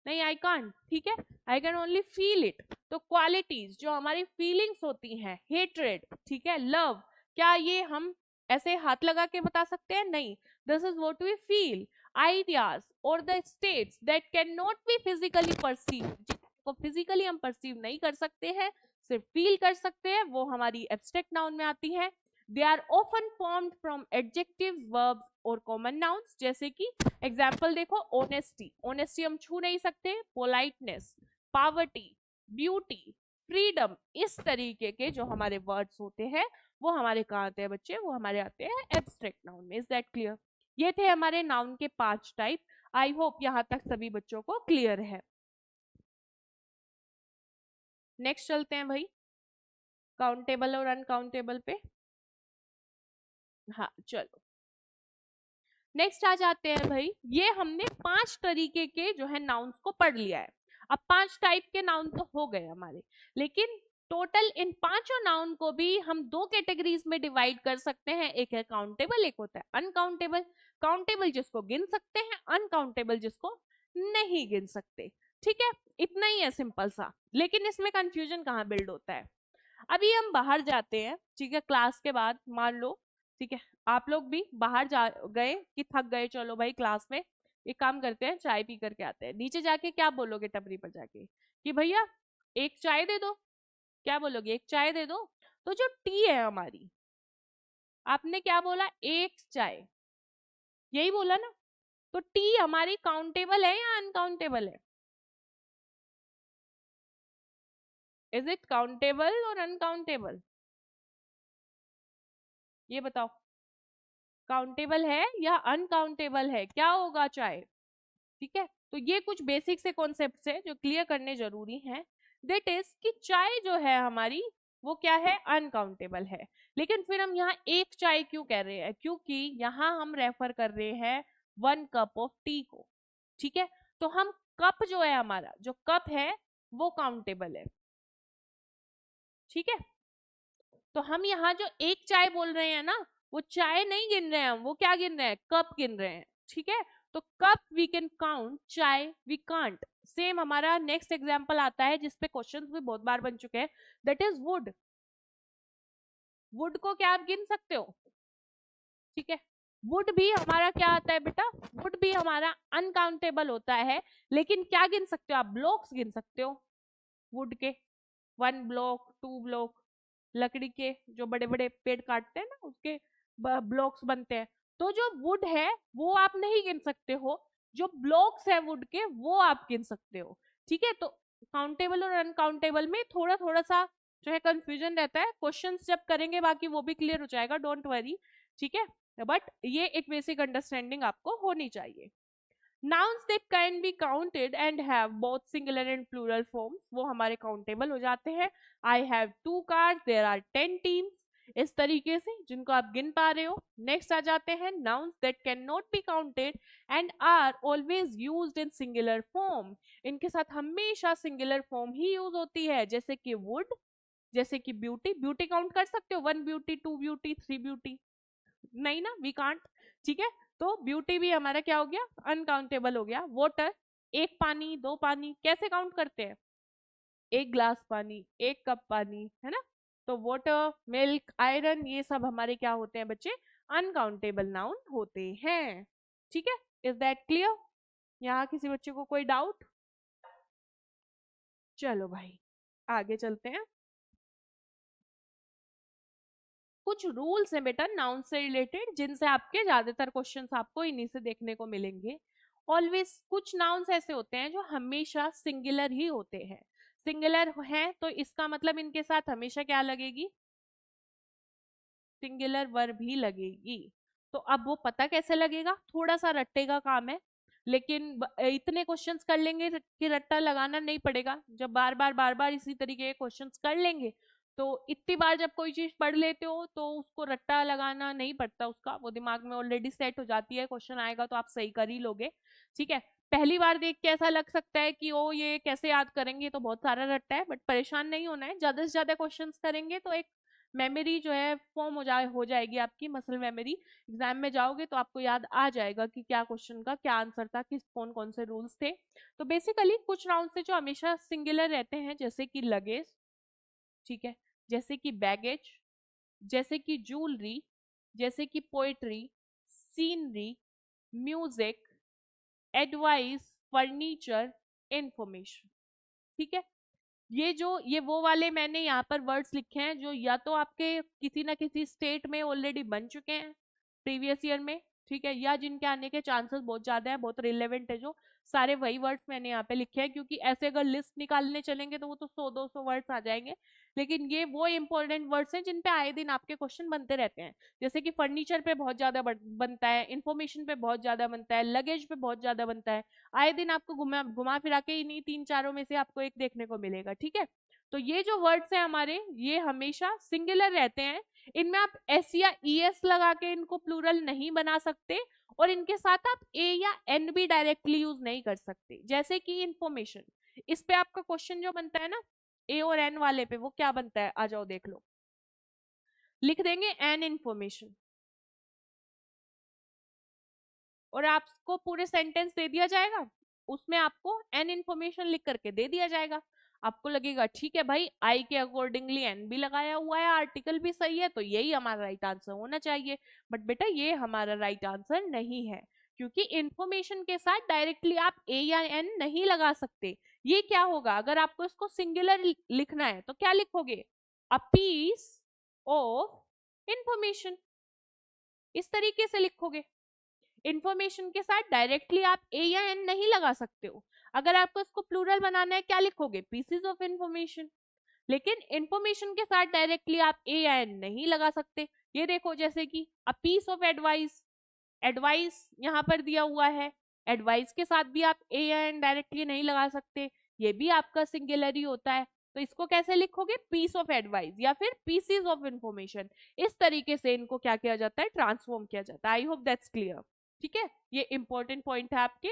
नहीं, आई कांट, ठीक है, I can only feel it. तो क्वालिटीज जो हमारी फीलिंग्स होती हैं, हेट्रेड, ठीक है, लव, क्या ये हम ऐसे हाथ लगा के बता सकते हैं, नहीं, this is what we feel. Ideas और the states that can not be physically perceive, जिनको फिजिकली हम परसीव नहीं कर सकते हैं, सिर्फ फील कर सकते हैं, वो हमारी एब्स्ट्रैक्ट नाउन में आती है। They are often formed from adjectives, verbs और कॉमन नाउन्स। जैसे कि एग्जाम्पल देखो, ऑनेस्टी, ऑनेस्टी हम छू नहीं सकते, पोलाइटनेस, पावर्टी, ब्यूटी, फ्रीडम, इस तरीके के जो हमारे वर्ड्स होते हैं वो हमारे कहाँ आते हैं बच्चे, वो हमारे आते हैं एब्स्ट्रैक्ट नाउन में। Is that clear? ये थे हमारे नाउन के 5 टाइप। आई होप यहाँ तक सभी बच्चों को क्लियर है। नेक्स्ट चलते हैं भाई, काउंटेबल और अनकाउंटेबल पे। हाँ चलो, नेक्स्ट आ जाते हैं भाई। ये हमने 5 तरीके के जो है नाउन्स को पढ़ लिया है। अब 5 टाइप के नाउन तो हो गए हमारे, लेकिन टोटल इन पांचों नाउन को भी हम 2 कैटेगरीज में डिवाइड कर सकते हैं, एक है काउंटेबल, एक होता है अनकाउंटेबल। काउंटेबल जिसको गिन सकते हैं, अनकाउंटेबल जिसको नहीं गिन सकते। ठीक है, इतना ही है सिंपल सा। लेकिन इसमें कंफ्यूजन कहाँ बिल्ड होता है, अभी हम बाहर जाते हैं, ठीक है, क्लास के बाद मान लो, ठीक है, आप लोग भी बाहर जा गए कि थक गए, चलो भाई क्लास में एक काम करते हैं, चाय पी करके आते हैं। नीचे जाके क्या बोलोगे टपरी पर जाके, कि भैया एक चाय दे दो, क्या बोलोगे, एक चाय दे दो। तो जो टी है हमारी, आपने क्या बोला, एक चाय, यही बोला ना। तो टी हमारी काउंटेबल है या अनकाउंटेबल है? इज इट काउंटेबल और अनकाउंटेबल, ये बताओ, काउंटेबल है या अनकाउंटेबल है, क्या होगा चाहे? ठीक है, तो ये कुछ बेसिक से कॉन्सेप्ट है जो क्लियर करने जरूरी हैं। दैट इज कि चाय जो है हमारी, वो क्या है, अनकाउंटेबल है। लेकिन फिर हम यहाँ एक चाय क्यों कह रहे हैं, क्योंकि यहाँ हम रेफर कर रहे हैं 1 कप ऑफ टी को। ठीक है, तो हम कप जो है, हमारा जो कप है वो काउंटेबल है। ठीक है, तो हम यहाँ जो एक चाय बोल रहे हैं ना, वो चाय नहीं गिन रहे हैं हम, वो क्या गिन रहे हैं, कप गिन रहे हैं। ठीक है, तो कप वी कैन काउंट, चाय वी कांट। सेम हमारा नेक्स्ट एग्जांपल आता है जिसपे क्वेश्चंस भी बहुत बार बन चुके हैं, दैट इज वुड। वुड को क्या आप गिन सकते हो? ठीक है, वुड भी हमारा क्या आता है बेटा, वुड भी हमारा अनकाउंटेबल होता है। लेकिन क्या गिन सकते हो आप, ब्लॉक्स गिन सकते हो वुड के, 1 ब्लॉक, 2 ब्लॉक, लकड़ी के जो बड़े बड़े पेड़ काटते हैं ना, उसके ब्लॉक्स बनते हैं। तो जो वुड है वो आप नहीं गिन सकते हो, जो ब्लॉक्स है वुड के वो आप गिन सकते हो। ठीक है, तो काउंटेबल और अनकाउंटेबल में थोड़ा थोड़ा सा जो है कंफ्यूजन रहता है, क्वेश्चंस जब करेंगे बाकी वो भी क्लियर हो जाएगा, डोंट वरी। ठीक है, बट ये एक बेसिक अंडरस्टैंडिंग आपको होनी चाहिए। Nouns that can be counted and have both singular and plural forms, वो हमारे countable हो जाते हैं। I have 2 cars, there are 10 teams, इस तरीके से जिनको आप गिन पा रहे हो। नेक्स्ट आ जाते हैं nouns that cannot be counted and are always used in singular form, इनके साथ हमेशा singular form ही यूज होती है। जैसे कि wood, जैसे कि ब्यूटी, ब्यूटी काउंट कर सकते हो, 1 ब्यूटी, 2 ब्यूटी, 3 ब्यूटी, नहीं ना, वी कांट। ठीक है, तो ब्यूटी भी हमारा क्या हो गया, अनकाउंटेबल हो गया। वाटर, एक पानी, 2 पानी, कैसे काउंट करते हैं, एक ग्लास पानी, एक कप पानी, है ना। तो वाटर, मिल्क, आयरन, ये सब हमारे क्या होते हैं बच्चे, अनकाउंटेबल नाउन होते हैं। ठीक है, इज दैट क्लियर? यहाँ किसी बच्चे को कोई डाउट? चलो भाई आगे चलते हैं। कुछ रूल्स हैं बेटा नाउन से रिलेटेड, जिनसे आपके ज्यादातर क्वेश्चंस आपको इन्हीं से देखने को मिलेंगे। ऑलवेज कुछ नाउन्स ऐसे होते हैं जो हमेशा सिंगुलर ही होते हैं। सिंगुलर हैं तो इसका मतलब इनके साथ हमेशा क्या लगेगी, सिंगुलर वर्ब ही लगेगी। तो अब वो पता कैसे लगेगा, थोड़ा सा रट्टे का काम है, लेकिन इतने क्वेश्चंस कर लेंगे कि रट्टा लगाना नहीं पड़ेगा। जब बार बार इसी तरीके के क्वेश्चंस कर लेंगे तो इतनी बार जब कोई चीज पढ़ लेते हो तो उसको रट्टा लगाना नहीं पड़ता, उसका वो दिमाग में ऑलरेडी सेट हो जाती है, क्वेश्चन आएगा तो आप सही कर ही लोगे। ठीक है, पहली बार देख के ऐसा लग सकता है कि ओ ये कैसे याद करेंगे, तो बहुत सारा रट्टा है, बट परेशान नहीं होना है। ज्यादा से ज्यादा क्वेश्चंस करेंगे तो एक मेमोरी जो है फॉर्म हो जाएगी आपकी, मसल मेमोरी। एग्जाम में जाओगे तो आपको याद आ जाएगा कि क्या क्वेश्चन का क्या आंसर था, किस कौन कौन से रूल्स थे। तो बेसिकली कुछ राउंड से जो हमेशा सिंगुलर रहते हैं, जैसे कि लगेज, ठीक है, जैसे कि बैगेज, जैसे कि ज्वेलरी, जैसे कि poetry, scenery, music, advice, furniture, information. ठीक है, ये वो वाले मैंने यहाँ पर वर्ड्स लिखे हैं जो या तो आपके किसी ना किसी स्टेट में ऑलरेडी बन चुके हैं प्रीवियस ईयर में, ठीक है, या जिनके आने के चांसेस बहुत ज्यादा है, बहुत रिलेवेंट है, जो सारे वही वर्ड्स मैंने यहाँ पे लिखे हैं। क्योंकि ऐसे अगर लिस्ट निकालने चलेंगे तो वो तो 100-200 वर्ड्स आ जाएंगे, लेकिन ये वो इंपॉर्टेंट वर्ड्स हैं जिन पे आए दिन आपके क्वेश्चन बनते रहते हैं। जैसे कि फर्नीचर पे बहुत ज्यादा बनता है, इन्फॉर्मेशन पे बहुत ज्यादा बनता है, लगेज पे बहुत ज्यादा बनता है। आए दिन आपको घुमा घुमा फिरा के इन्हीं 3-4 में से आपको एक देखने को मिलेगा। ठीक है, तो ये जो वर्ड्स हैं हमारे, ये हमेशा सिंगुलर रहते हैं। इनमें आप एस या ईएस लगा के इनको प्लूरल नहीं बना सकते, और इनके साथ आप ए या एन भी डायरेक्टली यूज नहीं कर सकते। जैसे कि इंफॉर्मेशन, इस पे आपका क्वेश्चन जो बनता है ना ए और एन वाले पे, वो क्या बनता है, आ जाओ देख लो। लिख देंगे एन इंफॉर्मेशन, और आपको पूरे सेंटेंस दे दिया जाएगा, उसमें आपको एन इंफॉर्मेशन लिख करके दे दिया जाएगा। आपको लगेगा ठीक है भाई, आई के अकॉर्डिंगली एन भी लगाया हुआ है, आर्टिकल भी सही है, तो यही हमारा राइट आंसर होना चाहिए। बट बेटा ये हमारा राइट आंसर नहीं है, क्योंकि इंफॉर्मेशन के साथ डायरेक्टली आप ए या एन नहीं लगा सकते। ये क्या होगा, अगर आपको इसको सिंगुलर लिखना है तो क्या लिखोगे, अ पीस ऑफ इंफॉर्मेशन, इस तरीके से लिखोगे। इंफॉर्मेशन के साथ डायरेक्टली आप ए या एन नहीं लगा सकते हो। अगर आपको इसको प्लूरल बनाना है, क्या लिखोगे, पीसेस ऑफ इंफॉर्मेशन। लेकिन इंफॉर्मेशन के साथ डायरेक्टली आप ए या एन नहीं लगा सकते। ये देखो, जैसे कि a piece of advice, advice यहाँ पर दिया हुआ है, एडवाइस के साथ भी आप ए या एन डायरेक्टली नहीं लगा सकते, ये भी आपका सिंगुलर ही होता है। तो इसको कैसे लिखोगे, पीस ऑफ एडवाइस या फिर पीसीज ऑफ इंफॉर्मेशन। इस तरीके से इनको क्या किया जाता है, ट्रांसफॉर्म किया जाता है। आई होप दैट्स क्लियर। ठीक है, ये इंपॉर्टेंट पॉइंट है आपके,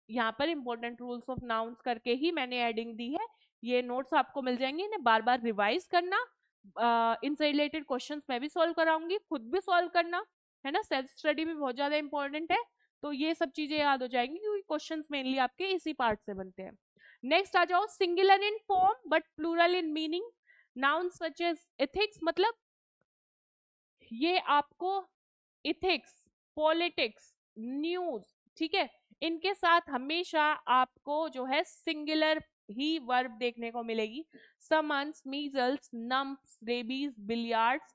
यहाँ पर इंपॉर्टेंट रूल्स ऑफ नाउन्स करके ही मैंने एडिंग दी है। ये नोट्स आपको मिल जाएंगे, इन्हें बार बार रिवाइज करना। इनसे रिलेटेड क्वेश्चंस मैं भी सॉल्व कराऊंगी, खुद भी सॉल्व करना, है ना। सेल्फ स्टडी भी बहुत ज्यादा इंपॉर्टेंट है, तो ये सब चीजें याद हो जाएंगी, क्योंकि क्वेश्चंस मेनली आपके इसी पार्ट से बनते हैं। नेक्स्ट आ जाओ, singular in form but plural in meaning, noun such as ethics, मतलब ये आपको इथिक्स, पॉलिटिक्स, न्यूज, ठीक है, इनके साथ हमेशा आपको जो है सिंगुलर ही वर्ब देखने को मिलेगी। Summons, measles, mumps, rabies, billiards,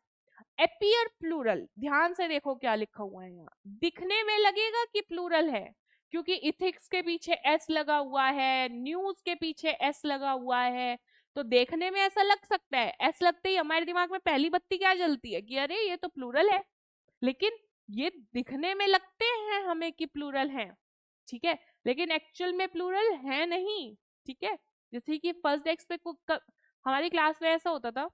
appear plural. ध्यान से देखो क्या लिखा हुआ है यहाँ, दिखने में लगेगा कि प्लूरल है, क्योंकि इथिक्स के पीछे एस लगा हुआ है, न्यूज के पीछे एस लगा हुआ है, तो देखने में ऐसा लग सकता है। एस लगते ही हमारे दिमाग में पहली बत्ती क्या जलती है कि अरे ये तो प्लूरल है, लेकिन ये दिखने में लगते हैं हमें कि प्लूरल हैं, ठीक है, लेकिन एक्चुअल में प्लूरल है नहीं। ठीक है, जैसे कि फर्स्ट डेस्क पे हमारी क्लास में ऐसा होता था,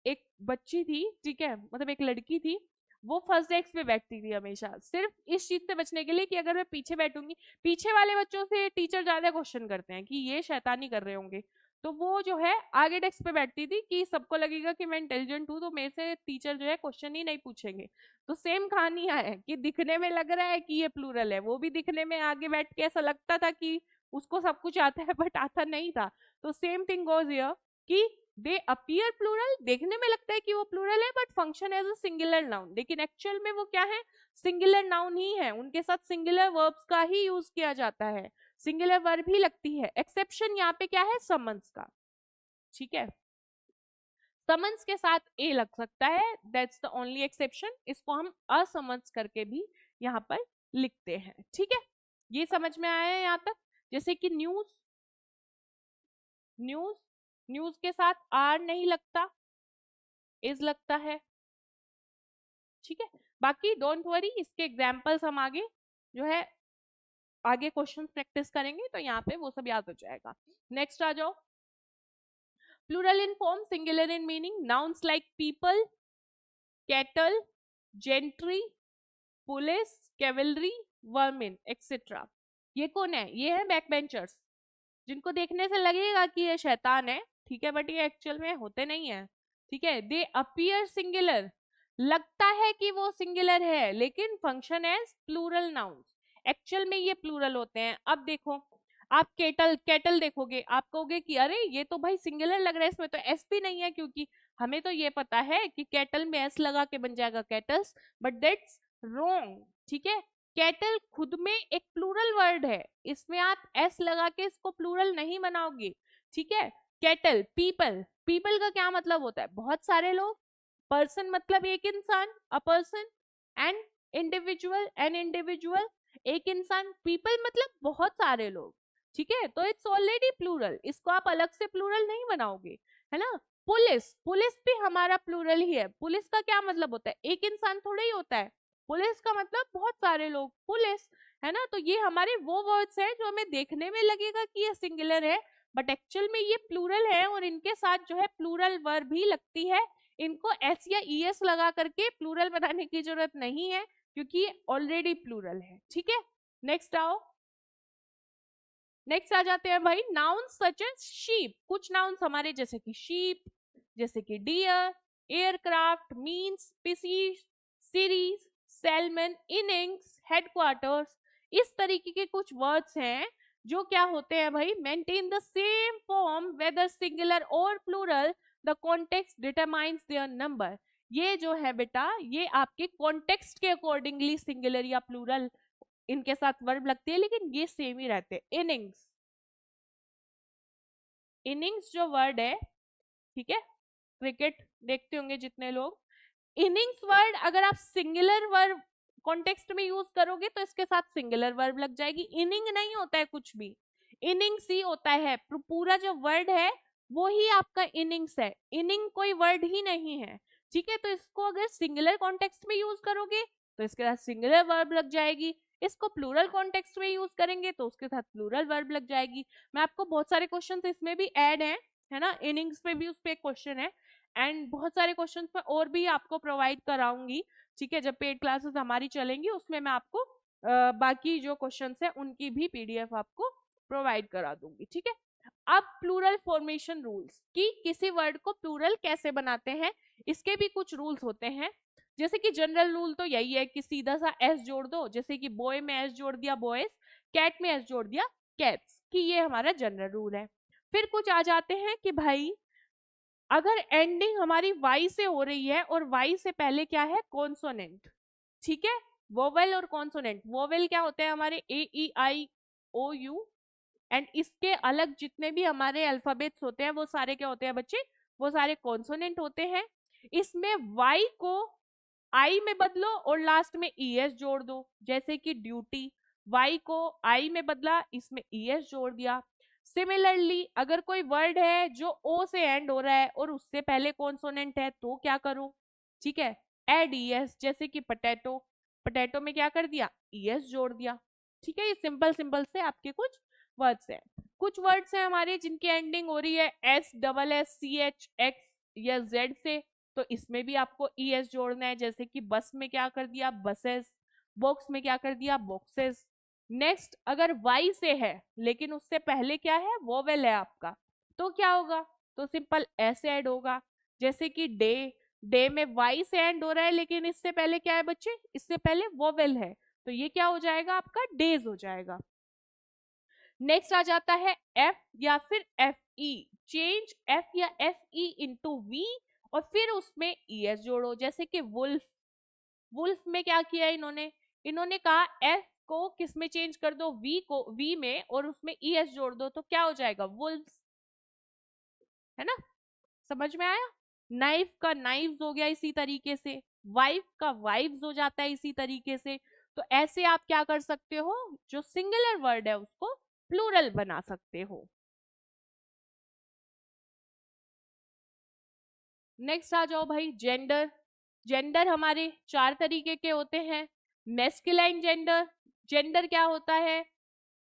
एक बच्ची थी, ठीक है, मतलब एक लड़की थी, वो फर्स्ट डेस्क पे बैठती थी हमेशा, सिर्फ इस चीज से बचने के लिए कि अगर मैं पीछे बैठूंगी, पीछे वाले बच्चों से टीचर ज्यादा क्वेश्चन करते हैं कि ये शैतानी कर रहे होंगे, तो वो जो है आगे डेस्क पे बैठती थी कि सबको लगेगा कि मैं इंटेलिजेंट हूँ, तो मेरे से टीचर जो है क्वेश्चन ही नहीं पूछेंगे। तो सेम कहानी है कि दिखने में लग रहा है कि ये प्लूरल है, वो भी दिखने में आगे बैठ के ऐसा लगता था कि उसको सब कुछ आता है, बट आता नहीं था। तो सेम थिंग गोज हियर कि दे अपीयर प्लूरल, देखने में लगता है कि वो प्लूरल है, but function as a singular noun, लेकिन एक्चुअल में वो क्या है, सिंगुलर नाउन ही है, उनके साथ सिंगुलर वर्ब्स का ही यूज किया जाता है, सिंगुलर वर्ब ही लगती है। एक्सेप्शन यहाँ पे क्या है, समन्स का, ठीक है, समन्स के साथ ए लग सकता है, दैट्स द ओनली एक्सेप्शन, इसको हम असमन्स करके भी यहाँ पर लिखते हैं। ठीक है, ये समझ में आया है यहाँ तक। जैसे कि न्यूज, न्यूज, न्यूज के साथ आर नहीं लगता, इज लगता है, ठीक है। बाकी डोंट वरी, इसके एग्जाम्पल्स हम आगे जो है आगे क्वेश्चन प्रैक्टिस करेंगे, तो यहाँ पे वो सब याद हो जाएगा। नेक्स्ट आ जाओ, plural in form, singular in meaning, nouns like people, cattle, gentry, police, cavalry, vermin, etcetera. ये कौन है? ये है बैक बेंचर्स, जिनको देखने से लगेगा कि ये शैतान है, ठीक है, बट ये एक्चुअल में होते नहीं है, ठीक है। दे अपीयर सिंगुलर, लगता है कि वो सिंगुलर है लेकिन function as plural nouns, actual में ये प्लूरल होते हैं। अब देखो, आप केटल केटल देखोगे, आप कहोगे कि अरे ये तो भाई सिंगुलर लग रहा है, इसमें तो एस भी नहीं है, क्योंकि हमें तो ये पता है कि केटल में एस लगा के बन जाएगा केटल्स, बट दैट्स रॉन्ग, ठीक है। कैटल खुद में एक प्लूरल वर्ड है, इसमें आप एस लगा के इसको प्लूरल नहीं बनाओगे, ठीक है। कैटल, पीपल, पीपल का क्या मतलब होता है? बहुत सारे लोग। पर्सन मतलब एक इंसान, a person. And individual, an individual, एक इंसान। पीपल मतलब बहुत सारे लोग, ठीक है, तो इट्स ऑलरेडी प्लूरल, इसको आप अलग से प्लूरल नहीं बनाओगे, है ना। पुलिस, पुलिस भी हमारा प्लूरल ही है। पुलिस का क्या मतलब होता है? एक इंसान थोड़ा ही होता है, पुलिस का मतलब बहुत सारे लोग, पुलिस, है ना। तो ये हमारे वो वर्ड्स हैं जो हमें देखने में लगेगा कि ये सिंगुलर है, बट एक्चुअल में ये प्लूरल है, और इनके साथ जो है प्लूरल वर्ब भी लगती है। इनको एस या ईएस लगा करके प्लूरल बनाने की जरूरत नहीं है, क्योंकि ये ऑलरेडी प्लूरल है, ठीक है। नेक्स्ट आओ, नेक्स्ट आ जाते हैं भाई नाउन्स सच एज शीप। कुछ नाउन्स हमारे जैसे कि शीप, जैसे कि deer, aircraft, means, species, series, salmon, innings, headquarters, इस तरीके के कुछ वर्ड्स हैं जो क्या होते हैं भाई, maintain the same form whether singular और plural, the context determines their number. ये जो है बेटा, ये आपके कॉन्टेक्स्ट के अकॉर्डिंगली सिंगुलर या प्लूरल इनके साथ वर्ब लगती है, लेकिन ये सेम ही रहते हैं। इनिंग्स, इनिंग्स जो वर्ड है, ठीक है, क्रिकेट देखते होंगे जितने लोग, इनिंग्स वर्ड अगर आप सिंगुलर वर्ब कॉन्टेक्स्ट में यूज करोगे तो इसके साथ सिंगुलर वर्ब लग जाएगी। इनिंग नहीं होता है कुछ भी, इनिंग्स ही होता है, पूरा जो वर्ड है वो ही आपका इनिंग्स है, इनिंग कोई वर्ड ही नहीं है, ठीक है। तो इसको अगर सिंगुलर कॉन्टेक्स्ट में यूज करोगे तो इसके साथ सिंगुलर वर्ब लग जाएगी, इसको प्लूरल कॉन्टेक्स्ट में यूज करेंगे तो उसके साथ प्लूरल वर्ब लग जाएगी। मैं आपको बहुत सारे क्वेश्चंस इसमें भी ऐड हैं, है ना, इनिंग्स पे भी उस पे एक क्वेश्चन है, एंड बहुत सारे क्वेश्चंस मैं और भी आपको प्रोवाइड कराऊंगी, ठीक है, जब पेड क्लासेस हमारी चलेंगी उसमें मैं आपको बाकी जो क्वेश्चंस है उनकी भी पीडीएफ आपको प्रोवाइड करा दूंगी, ठीक है। अब प्लूरल फॉर्मेशन रूल्स, कि किसी वर्ड को प्लूरल कैसे बनाते हैं, इसके भी कुछ रूल्स होते हैं। जैसे कि जनरल रूल तो यही है कि सीधा सा एस जोड़ दो, जैसे कि बॉय में एस जोड़ दिया बॉयज, कैट में एस जोड़ दिया कैट्स, कि ये हमारा जनरल रूल है। फिर कुछ आ जाते हैं कि भाई अगर एंडिंग हमारी वाई से हो रही है और वाई से पहले क्या है, कॉन्सोनेंट, ठीक है, वोवेल और कॉन्सोनेंट। वोवेल क्या होते हैं हमारे ए ई आई ओ यू, एंड इसके अलग जितने भी हमारे अल्फाबेट्स होते हैं वो सारे क्या होते हैं बच्चे, वो सारे कॉन्सोनेंट होते हैं। इसमें वाई को आई में बदलो और लास्ट में ई एस जोड़ दो, जैसे कि ड्यूटी, वाई को आई में बदला, इसमें ई एस जोड़ दिया। सिमिलरली अगर कोई वर्ड है जो ओ से एंड हो रहा है और उससे पहले कॉन्सोनेंट है तो क्या करो, ठीक है, एड ई एस, जैसे कि पटेटो, पटेटो में क्या कर दिया, ई एस जोड़ दिया, ठीक है। ये सिंपल सिंपल से आपके कुछ वर्ड्स हैं। कुछ वर्ड्स हैं हमारे जिनकी एंडिंग हो रही है S double S C H X या जेड से, तो इसमें भी आपको ई एस जोड़ना है, जैसे कि बस में क्या कर दिया, बसेस, बॉक्स में क्या कर दिया, बॉक्सेस। नेक्स्ट अगर वाई से है लेकिन उससे पहले क्या है, वोवेल है आपका, तो क्या होगा, तो सिंपल एस ऐड होगा, जैसे कि डे, डे में वाई से एंड हो रहा है लेकिन इससे पहले क्या है बच्चे, इससे पहले वोवेल है, तो ये क्या हो जाएगा आपका, डेज हो जाएगा। नेक्स्ट आ जाता है एफ या फिर एफ ई, चेंज एफ या एफ ई इंटू वी और फिर उसमें ई एस जोड़ो, जैसे कि वुल्फ, वुल्फ में क्या किया इन्होंने, इन्होंने कहा एफ को किस में चेंज कर दो, वी को वी में, और उसमें ई एस जोड़ दो तो क्या हो जाएगा, वुल्फ्स, है ना, समझ में आया। नाइफ का नाइव्स हो गया इसी तरीके से, वाइफ का वाइव्स हो जाता है इसी तरीके से। तो ऐसे आप क्या कर सकते हो, जो सिंगुलर वर्ड है उसको प्लूरल बना सकते हो। नेक्स्ट आ जाओ भाई जेंडर। जेंडर हमारे चार तरीके के होते हैं। मेस्कुलाइन जेंडर, जेंडर क्या होता है,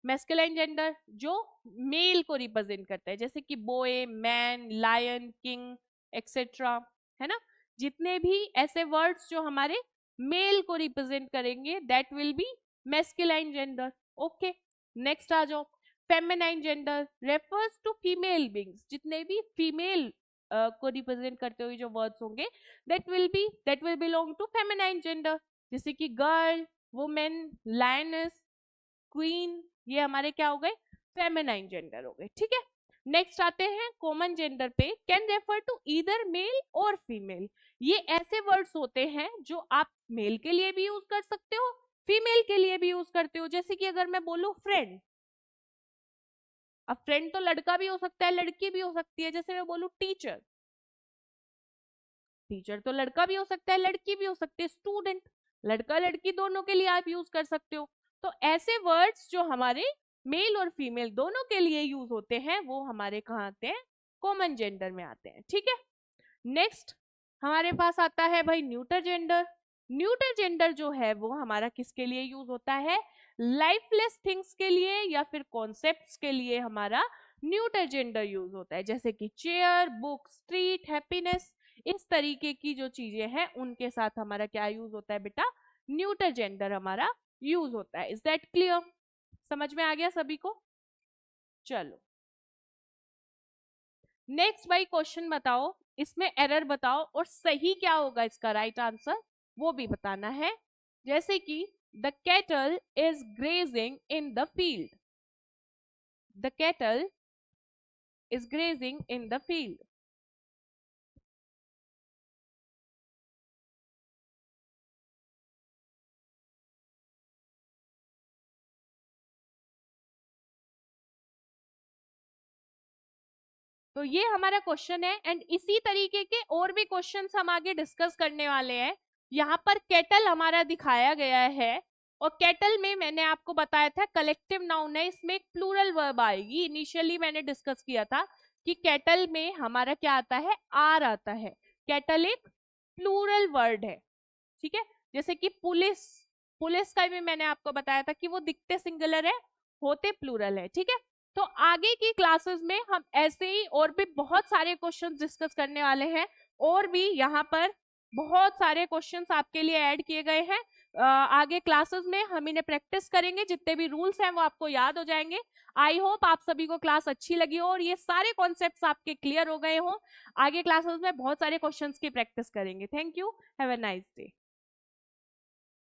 मेस्कुलाइन जेंडर जो मेल को रिप्रेजेंट करता है, जैसे कि boy, man, lion, king etcetera, है ना। जितने भी ऐसे वर्ड्स जो हमारे मेल को रिप्रेजेंट करेंगे that will be masculine gender, okay. Next आ जाओ, feminine gender refers to female beings, जितने भी फीमेल को रिप्रेजेंट करते हुए जो वर्ड्स होंगे that will belong to feminine gender, जैसे कि गर्ल, वुमेन, लायनस, क्वीन, ये हमारे क्या हो गए, फेमिनाइन जेंडर हो गए, ठीक है। नेक्स्ट आते हैं कॉमन जेंडर पे, can refer to either male और फीमेल, ये ऐसे वर्ड्स होते हैं जो आप मेल के लिए भी यूज कर सकते हो, फीमेल के लिए भी यूज करते हो, जैसे कि अगर मैं बोलूं फ्रेंड, अब फ्रेंड तो लड़का भी हो सकता है लड़की भी हो सकती है, जैसे मैं बोलूं टीचर, टीचर तो लड़का भी हो सकता है लड़की भी हो सकती है, स्टूडेंट लड़का लड़की दोनों के लिए आप यूज कर सकते हो। तो ऐसे वर्ड्स जो हमारे मेल और फीमेल दोनों के लिए यूज होते हैं वो हमारे कहाँ आते हैं, कॉमन जेंडर में आते हैं, ठीक है। नेक्स्ट हमारे पास आता है भाई न्यूटर जेंडर। न्यूटर जेंडर जो है वो हमारा किसके लिए यूज होता है, लाइफलेस थिंग्स के लिए या फिर कॉन्सेप्ट्स के लिए हमारा न्यूटर जेंडर यूज होता है, जैसे कि चेयर, बुक, स्ट्रीट, हैप्पीनेस, इस तरीके की जो चीजें हैं उनके साथ हमारा क्या यूज होता है बेटा, न्यूटर जेंडर हमारा यूज होता है। इज दैट क्लियर, समझ में आ गया सभी को? चलो नेक्स्ट भाई क्वेश्चन बताओ, इसमें एरर बताओ और सही क्या होगा इसका राइट आंसर वो भी बताना है। जैसे कि the cattle is grazing in the field, the cattle is grazing in the field, तो ये हमारा क्वेश्चन है एंड इसी तरीके के और भी क्वेश्चंस हम आगे डिस्कस करने वाले हैं। यहाँ पर केटल हमारा दिखाया गया है और केटल में मैंने आपको बताया था कलेक्टिव नाउन है, इसमें एक प्लूरल वर्ब आएगी। इनिशियली मैंने डिस्कस किया था कि केटल में हमारा क्या आता है, आर आता है। केटल एक प्लूरल वर्ड है, ठीक है। जैसे कि पुलिस, पुलिस का भी मैंने आपको बताया था कि वो दिखते सिंगुलर है होते प्लूरल है, ठीक है। तो आगे की क्लासेस में हम ऐसे ही और भी बहुत सारे क्वेश्चंस डिस्कस करने वाले हैं, और भी यहाँ पर बहुत सारे क्वेश्चंस आपके लिए ऐड किए गए हैं। आगे क्लासेस में हम इन्हें प्रैक्टिस करेंगे, जितने भी रूल्स हैं वो आपको याद हो जाएंगे। आई होप आप सभी को क्लास अच्छी लगी हो और ये सारे कॉन्सेप्ट्स आपके क्लियर हो गए हो। आगे क्लासेस में बहुत सारे क्वेश्चंस की प्रैक्टिस करेंगे। Thank you, have a nice day.